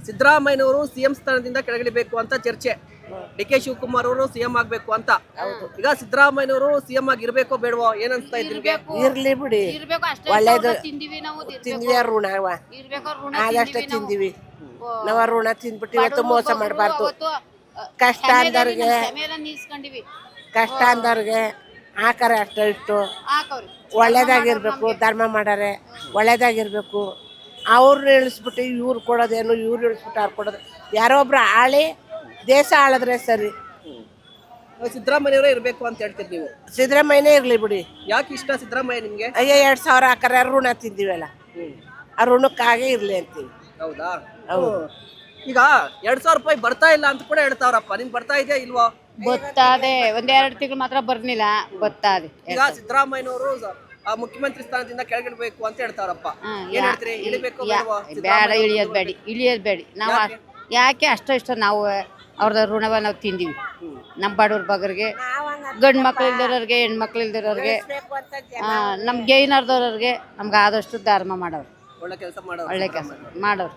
ಸಿದ್ದರಾಮಯ್ಯನವರು ಸಿಎಂ ಸ್ಥಾನದಿಂದ ಕೆಳಗಿಳಿಬೇಕು ಅಂತ ಚರ್ಚೆ. ಡಿ ಕೆ ಶಿವಕುಮಾರ್ ಅವರು ಸಿಎಂ ಆಗ್ಬೇಕು ಅಂತ. ಈಗ ಸಿದ್ದರಾಮಯ್ಯನವರು ಸಿಎಂ ಆಗಿರ್ಬೇಕೋ ಬೇಡವೋ ಏನ್ ಅನ್ಸ್ತಾ ಇದೆ ನಿಮ್ಗೆ? ಇರ್ಲಿ ಬಿಡಿ, ಒಳ್ಳೇದು ತಿಂದ್ವಿ ಋಣ ಆದಷ್ಟೇ ತಿಂದಿವಿ ನಾವ್ ಋಣ ತಿಂದ್ಬಿಟ್ಟು ಇವತ್ತು ಮೋಸ ಮಾಡಬಾರ್ದು. ಕಷ್ಟ ಅಂದವ್ರಿಗೆ ಹಾಕರೆ ಅಷ್ಟು ಇಷ್ಟು ಒಳ್ಳೇದಾಗಿರ್ಬೇಕು, ಧರ್ಮ ಮಾಡಾರೆ ಒಳ್ಳೇದಾಗಿರ್ಬೇಕು. ಅವ್ರನ್ನ ಇಳಿಸ್ಬಿಟ್ಟು ಇವ್ರು ಕೊಡೋದೇನು, ಇವ್ರು ಇಳಿಸ್ಬಿಟ್ಟು ಅವ್ರು ಕೊಡೋದು, ಯಾರೋ ಒಬ್ರು ಆಳಿ ದೇಶ ಆಳಿದ್ರೆ ಸರಿ. ಸಿದ್ದರಾಮಯ್ಯನವರೇ ಇರ್ಬೇಕು ಅಂತ ಹೇಳ್ತೀರಿ ನೀವು? ಸಿದ್ದರಾಮಯ್ಯನೇ ಇರ್ಲಿ ಬಿಡಿ. ಯಾಕೆ ಇಷ್ಟ ಸಿದ್ದರಾಮಯ್ಯ ನಿಮ್ಗೆ? ಅಯ್ಯೋ 2000 ಹಾಕರೆ ಋಣ ತಿಂದಿವಲ್ಲ, ಆ ಋಣಕ್ಕಾಗೆ ಇರ್ಲಿ ಅಂತೀವಿ. ಹೌದಾ? ಈಗ 2000 ರೂಪಾಯಿ ಬರ್ತಾ ಇಲ್ಲ ಅಂತ ಕೂಡ ಹೇಳ್ತಾವ್ರಪ್ಪ, ನಿಮ್ಗೆ ಬರ್ತಾ ಇದೆಯಾ ಇಲ್ವೋ? ಬರ್ತದೆ, ಒಂದೆರಡು ತಿಂಗಳು ಮಾತ್ರ ಬರ್ನಿಲ್ಲ, ಬರ್ತದೆ. ಈಗ ಸಿದ್ದರಾಮಯ್ಯನವರು ಮುಖ್ಯಮಂತ್ರಿ ಸ್ಥಾನದಿಂದ ಕೆಳಗಿಳ್ಬೇಕು ಅಂತ ಹೇಳ್ತಾವ್ರಪ್ಪ, ಏನ್ ಹೇಳ್ತೀರಿ? ಇಳಿಬೇಕು ಬೇಡ, ಇಳಿಯೋದ್ ಬೇಡಿ. ನಾವು ಯಾಕೆ ಅಷ್ಟೋ ನಾವು ಅವ್ರದ ಋಣವ ನಾವು ತಿಂದಿವಿ. ನಮ್ಮ ಬಡವ್ರ ಬಗ್ಗರಿಗೆ, ಗಂಡು ಮಕ್ಳು ಇಲ್ದಿರೋರಿಗೆ, ಹೆಣ್ಮಕ್ಳು ಇಲ್ದಿರೋರಿಗೆ, ನಮ್ಗೆ ಗೈನರ್ದವ್ರಿಗೆ ನಮ್ಗೆ ಆದಷ್ಟು ಧರ್ಮ ಮಾಡೋರು, ಒಳ್ಳೆ ಕೆಲಸ ಮಾಡೋರು.